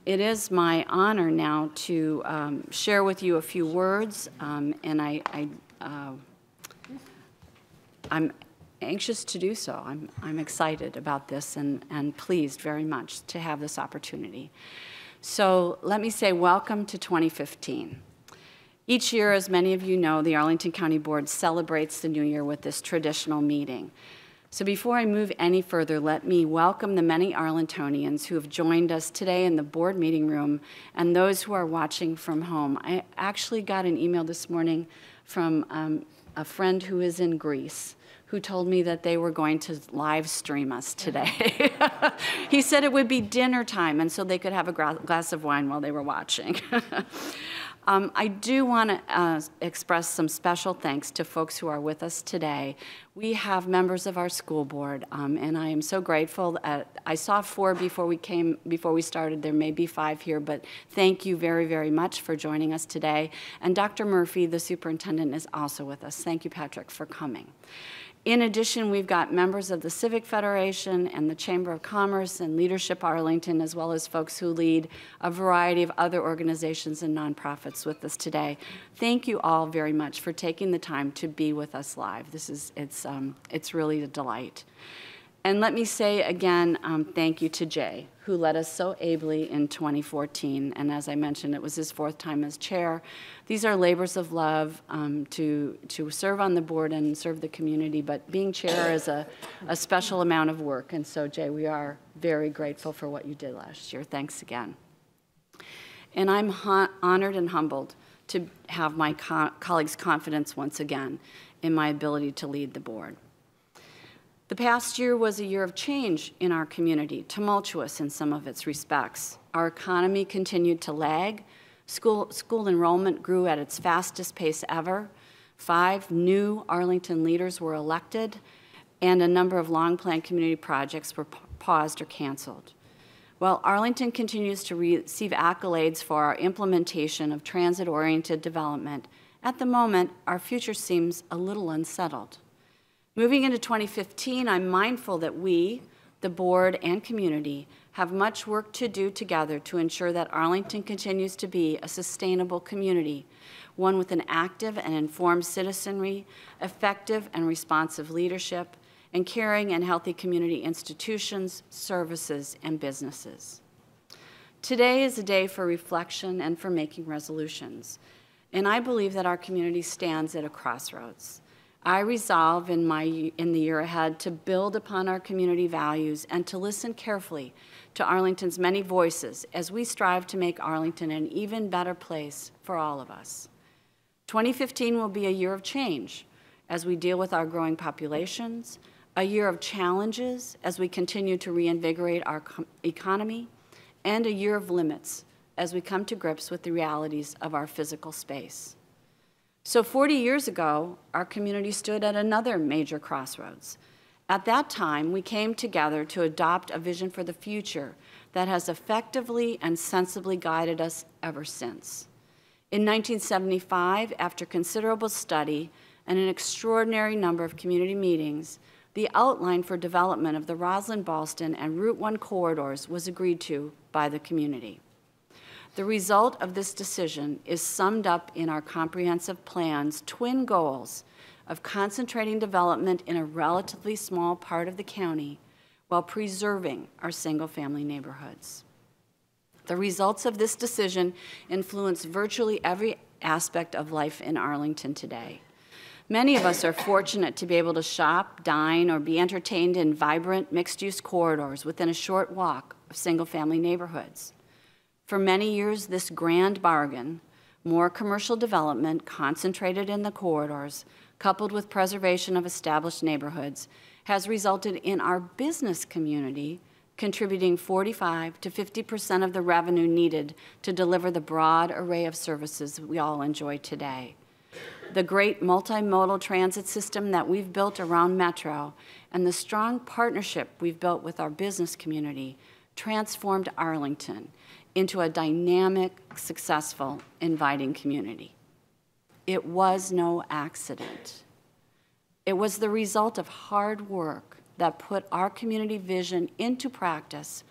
It is my honor now to share with you a few words, and I'm anxious to do so. I'm excited about this and pleased very much to have this opportunity. So let me say welcome to 2015. Each year, as many of you know, the Arlington County Board celebrates the new year with this traditional meeting. So before I move any further, let me welcome the many Arlingtonians who have joined us today in the board meeting room and those who are watching from home. I actually got an email this morning from a friend who is in Greece who told me that they were going to live stream us today. He said it would be dinner time, and so they could have a glass of wine while they were watching. I do want to express some special thanks to folks who are with us today. We have members of our school board, and I am so grateful. I saw 4 before we started. There may be 5 here, but thank you very, very much for joining us today. And Dr. Murphy, the superintendent, is also with us. Thank you, Patrick, for coming. In addition, we've got members of the Civic Federation and the Chamber of Commerce and Leadership Arlington, as well as folks who lead a variety of other organizations and nonprofits with us today. Thank you all very much for taking the time to be with us live. It's really a delight. And let me say again, thank you to Jay, who led us so ably in 2014. And as I mentioned, it was his 4th time as chair. These are labors of love to serve on the board and serve the community, but being chair is a special amount of work. And so, Jay, we are very grateful for what you did last year. Thanks again. And I'm honored and humbled to have my colleagues' confidence once again in my ability to lead the board. The past year was a year of change in our community, tumultuous in some of its respects. Our economy continued to lag. School enrollment grew at its fastest pace ever. 5 new Arlington leaders were elected, and a number of long-planned community projects were paused or canceled. While Arlington continues to receive accolades for our implementation of transit-oriented development, at the moment, our future seems a little unsettled. Moving into 2015, I'm mindful that we, the board and community, have much work to do together to ensure that Arlington continues to be a sustainable community, one with an active and informed citizenry, effective and responsive leadership, and caring and healthy community institutions, services, and businesses. Today is a day for reflection and for making resolutions, and I believe that our community stands at a crossroads. I resolve in the year ahead to build upon our community values and to listen carefully to Arlington's many voices as we strive to make Arlington an even better place for all of us. 2015 will be a year of change as we deal with our growing populations, a year of challenges as we continue to reinvigorate our economy, and a year of limits as we come to grips with the realities of our physical space. So 40 years ago, our community stood at another major crossroads. At that time, we came together to adopt a vision for the future that has effectively and sensibly guided us ever since. In 1975, after considerable study and an extraordinary number of community meetings, the outline for development of the Roslyn-Ballston and Route 1 corridors was agreed to by the community. The result of this decision is summed up in our comprehensive plan's twin goals of concentrating development in a relatively small part of the county while preserving our single-family neighborhoods. The results of this decision influence virtually every aspect of life in Arlington today. Many of us are fortunate to be able to shop, dine, or be entertained in vibrant mixed-use corridors within a short walk of single-family neighborhoods. For many years, this grand bargain, more commercial development concentrated in the corridors, coupled with preservation of established neighborhoods, has resulted in our business community contributing 45 to 50% of the revenue needed to deliver the broad array of services we all enjoy today. The great multimodal transit system that we've built around Metro and the strong partnership we've built with our business community transformed Arlington into a dynamic, successful, inviting community. It was no accident. It was the result of hard work that put our community vision into practice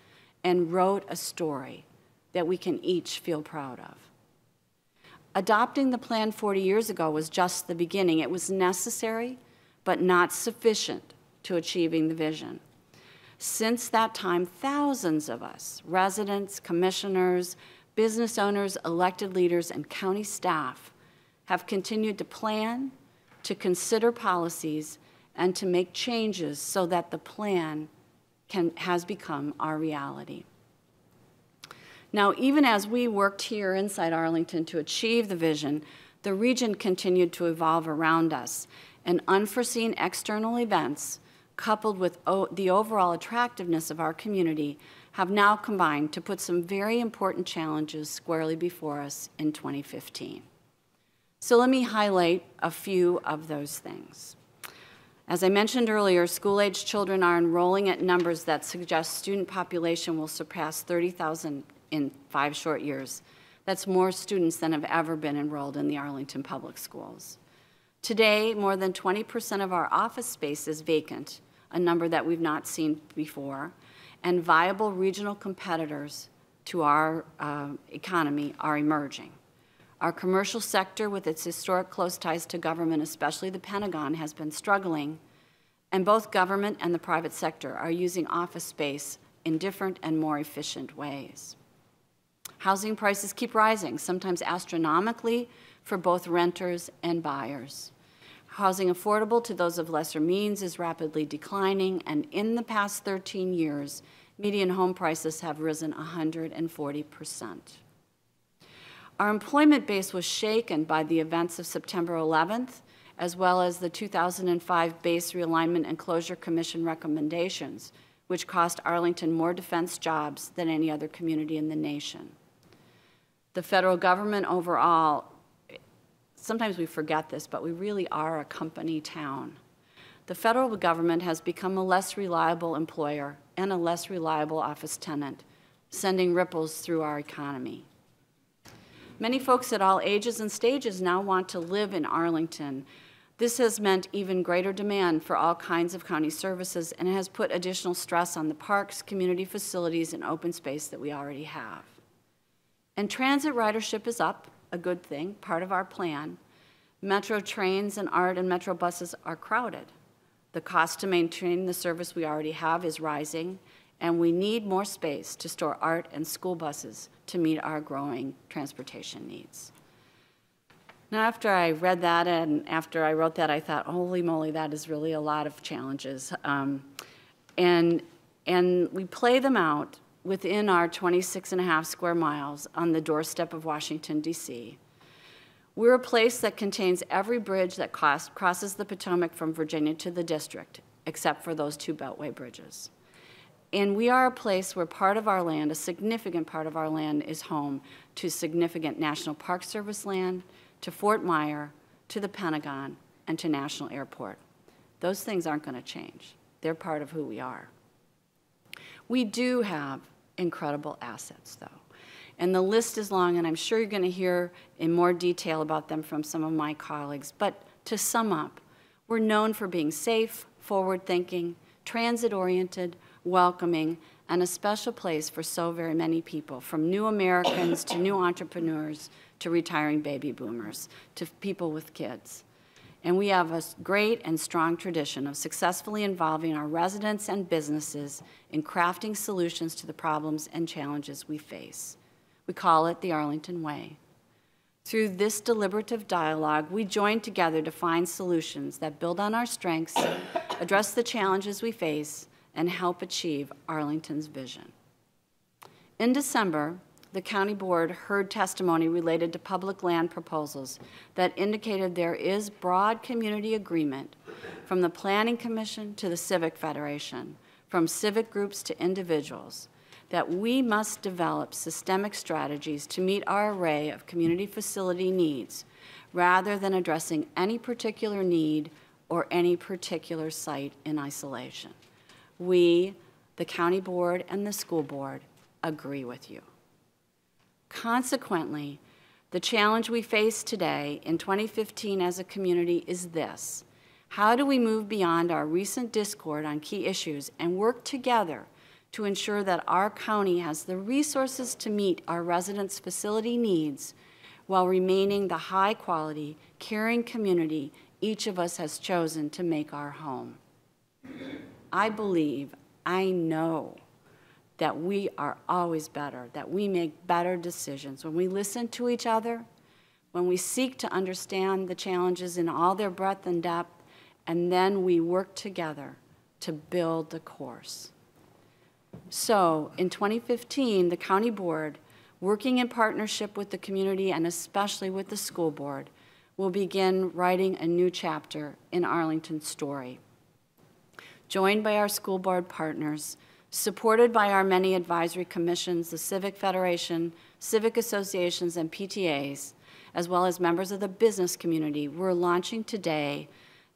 and wrote a story that we can each feel proud of. Adopting the plan 40 years ago was just the beginning. It was necessary, but not sufficient to achieving the vision. Since that time, thousands of us, residents, commissioners, business owners, elected leaders, and county staff, have continued to plan, to consider policies, and to make changes so that the plan has become our reality. Now, even as we worked here inside Arlington to achieve the vision, the region continued to evolve around us, and unforeseen external events, coupled with the overall attractiveness of our community, have now combined to put some very important challenges squarely before us in 2015. So let me highlight a few of those things. As I mentioned earlier, school-aged children are enrolling at numbers that suggest student population will surpass 30,000 in 5 short years. That's more students than have ever been enrolled in the Arlington Public Schools. Today, more than 20% of our office space is vacant, a number that we've not seen before, and viable regional competitors to our economy are emerging. Our commercial sector, with its historic close ties to government, especially the Pentagon, has been struggling, and both government and the private sector are using office space in different and more efficient ways. Housing prices keep rising, sometimes astronomically, for both renters and buyers. Housing affordable to those of lesser means is rapidly declining, and in the past 13 years, median home prices have risen 140%. Our employment base was shaken by the events of September 11th, as well as the 2005 Base Realignment and Closure Commission recommendations, which cost Arlington more defense jobs than any other community in the nation. The federal government overall, sometimes we forget this, but we really are a company town. The federal government has become a less reliable employer and a less reliable office tenant, sending ripples through our economy. Many folks at all ages and stages now want to live in Arlington. This has meant even greater demand for all kinds of county services and has put additional stress on the parks, community facilities, and open space that we already have. And transit ridership is up, a good thing, part of our plan. Metro trains and ART and Metro buses are crowded. The cost to maintain the service we already have is rising, and we need more space to store ART and school buses to meet our growing transportation needs. Now, after I read that and after I wrote that, I thought, holy moly, that is really a lot of challenges. And we play them out within our 26.5 square miles on the doorstep of Washington, D.C. We're a place that contains every bridge that crosses the Potomac from Virginia to the district, except for those 2 Beltway bridges. And we are a place where part of our land, a significant part of our land, is home to significant National Park Service land, to Fort Myer, to the Pentagon, and to National Airport. Those things aren't going to change. They're part of who we are. We do have incredible assets, though. And the list is long, and I'm sure you're going to hear in more detail about them from some of my colleagues. But to sum up, we're known for being safe, forward-thinking, transit-oriented, welcoming, and a special place for so very many people, from new Americans to new entrepreneurs to retiring baby boomers to people with kids. And we have a great and strong tradition of successfully involving our residents and businesses in crafting solutions to the problems and challenges we face. We call it the Arlington Way. Through this deliberative dialogue, we join together to find solutions that build on our strengths, address the challenges we face, and help achieve Arlington's vision. In December, the County Board heard testimony related to public land proposals that indicated there is broad community agreement from the Planning Commission to the Civic Federation, from civic groups to individuals, that we must develop systemic strategies to meet our array of community facility needs rather than addressing any particular need or any particular site in isolation. We, the County Board and the School Board, agree with you. Consequently, the challenge we face today in 2015 as a community is this: how do we move beyond our recent discord on key issues and work together to ensure that our county has the resources to meet our residents' facility needs while remaining the high-quality, caring community each of us has chosen to make our home. I believe, I know, that we are always better, that we make better decisions when we listen to each other, when we seek to understand the challenges in all their breadth and depth, and then we work together to build the course. So, in 2015, the County Board, working in partnership with the community and especially with the school board, will begin writing a new chapter in Arlington's story. Joined by our school board partners, supported by our many advisory commissions, the Civic Federation, civic associations, and PTAs, as well as members of the business community, we're launching today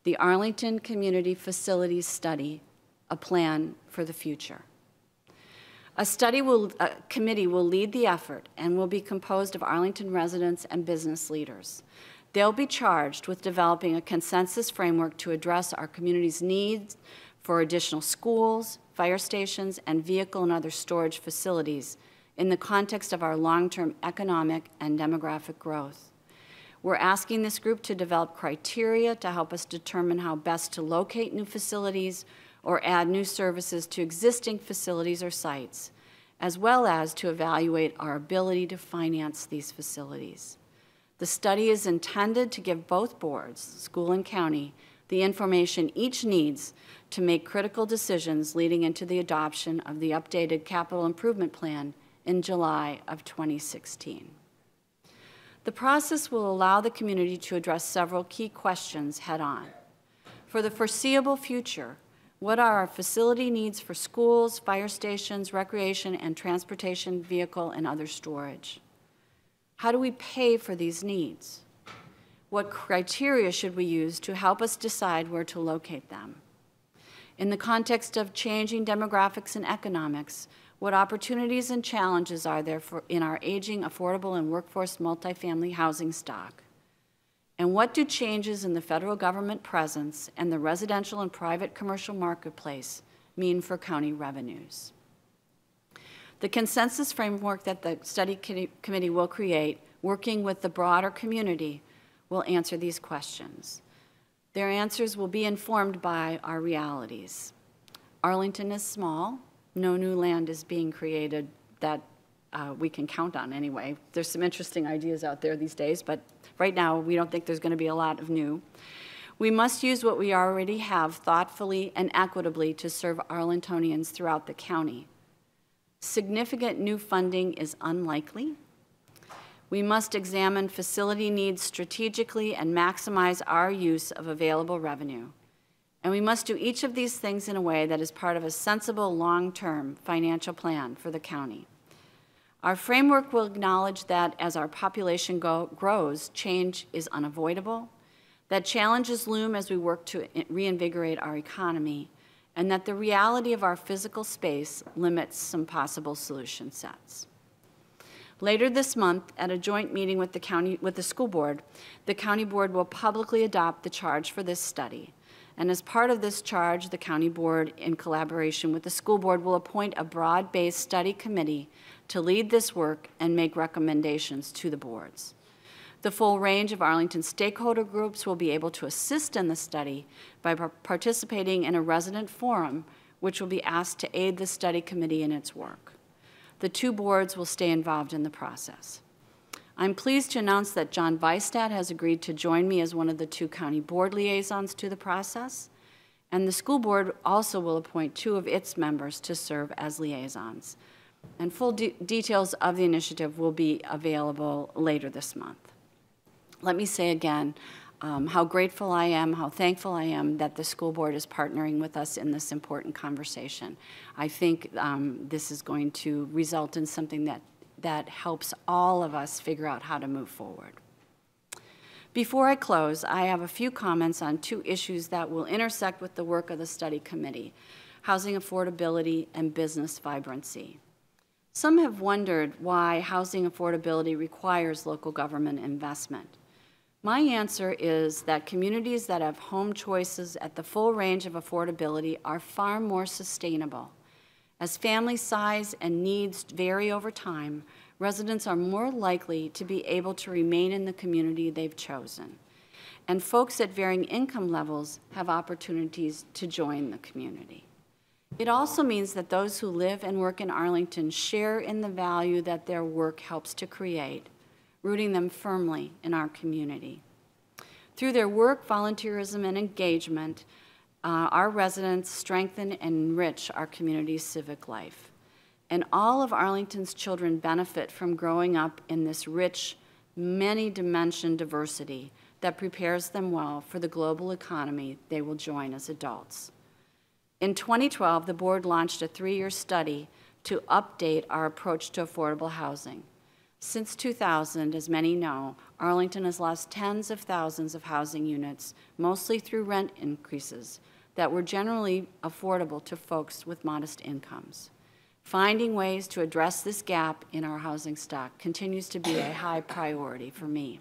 the Arlington Community Facilities Study, a plan for the future. A committee will lead the effort and will be composed of Arlington residents and business leaders. They'll be charged with developing a consensus framework to address our community's needs for additional schools, fire stations, and vehicle and other storage facilities in the context of our long-term economic and demographic growth. We're asking this group to develop criteria to help us determine how best to locate new facilities or add new services to existing facilities or sites, as well as to evaluate our ability to finance these facilities. The study is intended to give both boards, school and county, the information each needs to make critical decisions leading into the adoption of the updated capital improvement plan in July of 2016. The process will allow the community to address several key questions head-on. For the foreseeable future, what are our facility needs for schools, fire stations, recreation, and transportation, vehicle, and other storage? How do we pay for these needs? What criteria should we use to help us decide where to locate them? In the context of changing demographics and economics, what opportunities and challenges are there in our aging, affordable, and workforce multifamily housing stock? And what do changes in the federal government presence and the residential and private commercial marketplace mean for county revenues? The consensus framework that the study committee will create, working with the broader community, will answer these questions. Their answers will be informed by our realities. Arlington is small. No new land is being created that we can count on anyway. There's some interesting ideas out there these days, but right now we don't think there's going to be a lot of new. We must use what we already have thoughtfully and equitably to serve Arlingtonians throughout the county. Significant new funding is unlikely. We must examine facility needs strategically and maximize our use of available revenue. And we must do each of these things in a way that is part of a sensible long-term financial plan for the county. Our framework will acknowledge that as our population grows, change is unavoidable, that challenges loom as we work to reinvigorate our economy, and that the reality of our physical space limits some possible solution sets. Later this month, at a joint meeting with the school board, the county board will publicly adopt the charge for this study. And as part of this charge, the county board, in collaboration with the school board, will appoint a broad-based study committee to lead this work and make recommendations to the boards. The full range of Arlington stakeholder groups will be able to assist in the study by participating in a resident forum, which will be asked to aid the study committee in its work. The two boards will stay involved in the process. I'm pleased to announce that John Weistad has agreed to join me as one of the two county board liaisons to the process, and the school board also will appoint two of its members to serve as liaisons. And full details of the initiative will be available later this month. Let me say again how grateful I am, how thankful I am that the school board is partnering with us in this important conversation. I think this is going to result in something that helps all of us figure out how to move forward. Before I close, I have a few comments on two issues that will intersect with the work of the study committee: housing affordability and business vibrancy. Some have wondered why housing affordability requires local government investment. My answer is that communities that have home choices at the full range of affordability are far more sustainable, As family size and needs vary over time, residents are more likely to be able to remain in the community they've chosen. And folks at varying income levels have opportunities to join the community. It also means that those who live and work in Arlington share in the value that their work helps to create, rooting them firmly in our community. Through their work, volunteerism, and engagement, our residents strengthen and enrich our community's civic life. And all of Arlington's children benefit from growing up in this rich, many-dimensioned diversity that prepares them well for the global economy they will join as adults. In 2012, the board launched a 3-year study to update our approach to affordable housing. Since 2000, as many know, Arlington has lost tens of thousands of housing units, mostly through rent increases that were generally affordable to folks with modest incomes. Finding ways to address this gap in our housing stock continues to be a high priority for me.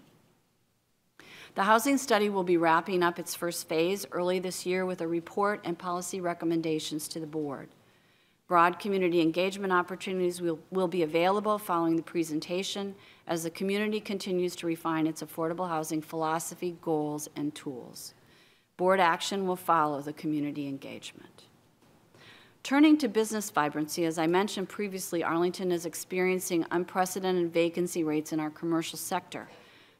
The housing study will be wrapping up its first phase early this year with a report and policy recommendations to the board. Broad community engagement opportunities will be available following the presentation as the community continues to refine its affordable housing philosophy, goals, and tools. Board action will follow the community engagement. Turning to business vibrancy, as I mentioned previously, Arlington is experiencing unprecedented vacancy rates in our commercial sector.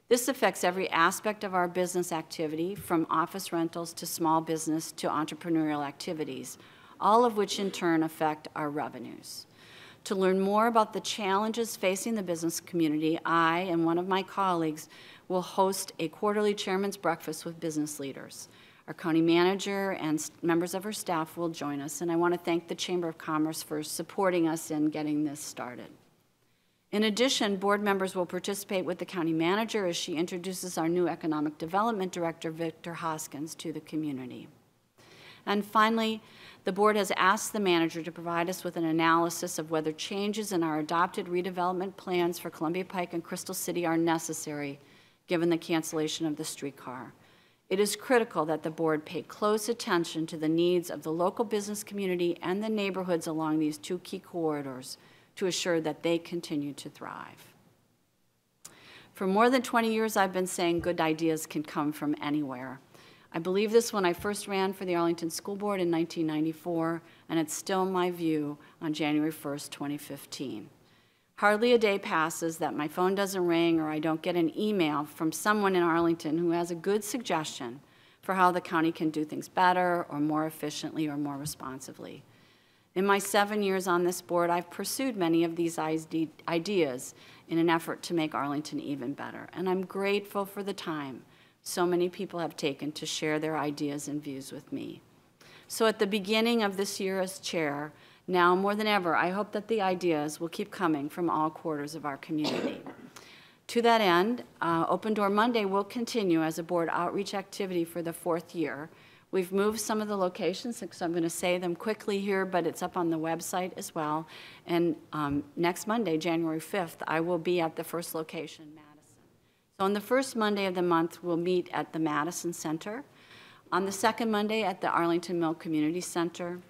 This affects every aspect of our business activity, from office rentals to small business to entrepreneurial activities, all of which in turn affect our revenues. To learn more about the challenges facing the business community, I and one of my colleagues will host a quarterly chairman's breakfast with business leaders. Our county manager and members of her staff will join us, and I want to thank the Chamber of Commerce for supporting us in getting this started. In addition, board members will participate with the county manager as she introduces our new economic development director, Victor Hoskins, to the community. And finally, the board has asked the manager to provide us with an analysis of whether changes in our adopted redevelopment plans for Columbia Pike and Crystal City are necessary, given the cancellation of the streetcar. It is critical that the board pay close attention to the needs of the local business community and the neighborhoods along these two key corridors to assure that they continue to thrive. For more than 20 years, I've been saying good ideas can come from anywhere. I believe this when I first ran for the Arlington School Board in 1994, and it's still my view on January 1st, 2015. Hardly a day passes that my phone doesn't ring or I don't get an email from someone in Arlington who has a good suggestion for how the county can do things better or more efficiently or more responsively. In my 7 years on this board, I've pursued many of these ideas in an effort to make Arlington even better, and I'm grateful for the time so many people have taken to share their ideas and views with me. So at the beginning of this year as chair, now more than ever, I hope that the ideas will keep coming from all quarters of our community. To that end, Open Door Monday will continue as a board outreach activity for the 4th year. We've moved some of the locations, so I'm going to say them quickly here, but it's up on the website as well. And next Monday, January 5th, I will be at the first location, Madison. So on the first Monday of the month, we'll meet at the Madison Center. On the second Monday at the Arlington Mill Community Center.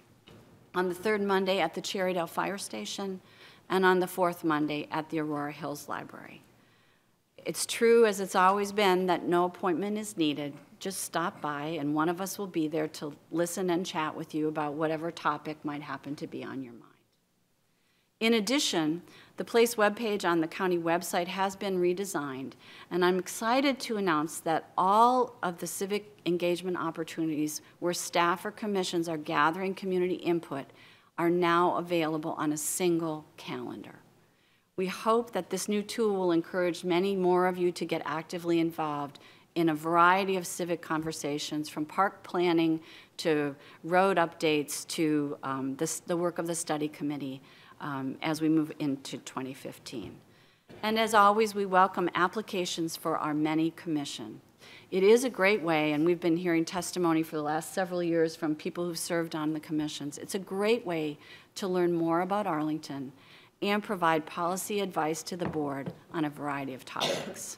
On the third Monday at the Cherrydale Fire Station. And on the fourth Monday at the Aurora Hills Library. It's true, as it's always been, that no appointment is needed. Just stop by, and one of us will be there to listen and chat with you about whatever topic might happen to be on your mind. In addition, the Place webpage on the county website has been redesigned, and I'm excited to announce that all of the civic engagement opportunities where staff or commissions are gathering community input are now available on a single calendar. We hope that this new tool will encourage many more of you to get actively involved in a variety of civic conversations, from park planning to road updates to the work of the study committee as we move into 2015. And as always, we welcome applications for our many commission. It is a great way, and we've been hearing testimony for the last several years from people who've served on the commissions. It's a great way to learn more about Arlington and provide policy advice to the board on a variety of topics.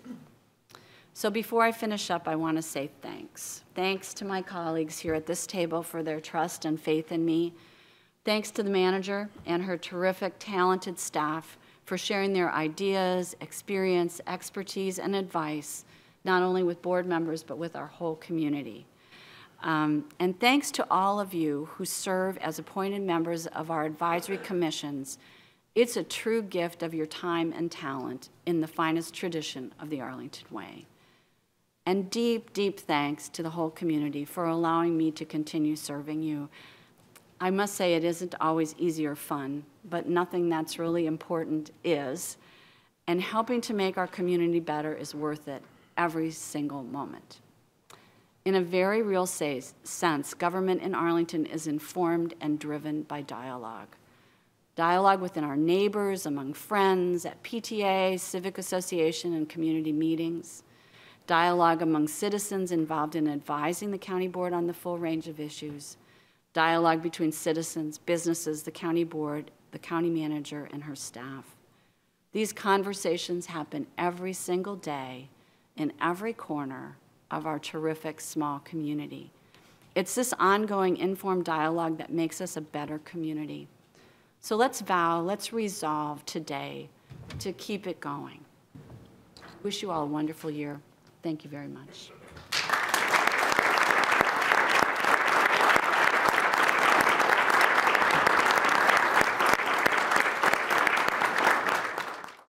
So before I finish up, I want to say thanks. Thanks to my colleagues here at this table for their trust and faith in me. Thanks to the manager and her terrific, talented staff for sharing their ideas, experience, expertise, and advice, not only with board members, but with our whole community. And thanks to all of you who serve as appointed members of our advisory commissions. It's a true gift of your time and talent in the finest tradition of the Arlington way. And deep, deep thanks to the whole community for allowing me to continue serving you. I must say it isn't always easy or fun, but nothing that's really important is. And helping to make our community better is worth it every single moment. In a very real sense, government in Arlington is informed and driven by dialogue. Dialogue within our neighbors, among friends, at PTA, civic association, and community meetings. Dialogue among citizens involved in advising the county board on the full range of issues. Dialogue between citizens, businesses, the county board, the county manager, and her staff. These conversations happen every single day in every corner of our terrific small community. It's this ongoing informed dialogue that makes us a better community. So let's vow, let's resolve today to keep it going. Wish you all a wonderful year. Thank you very much.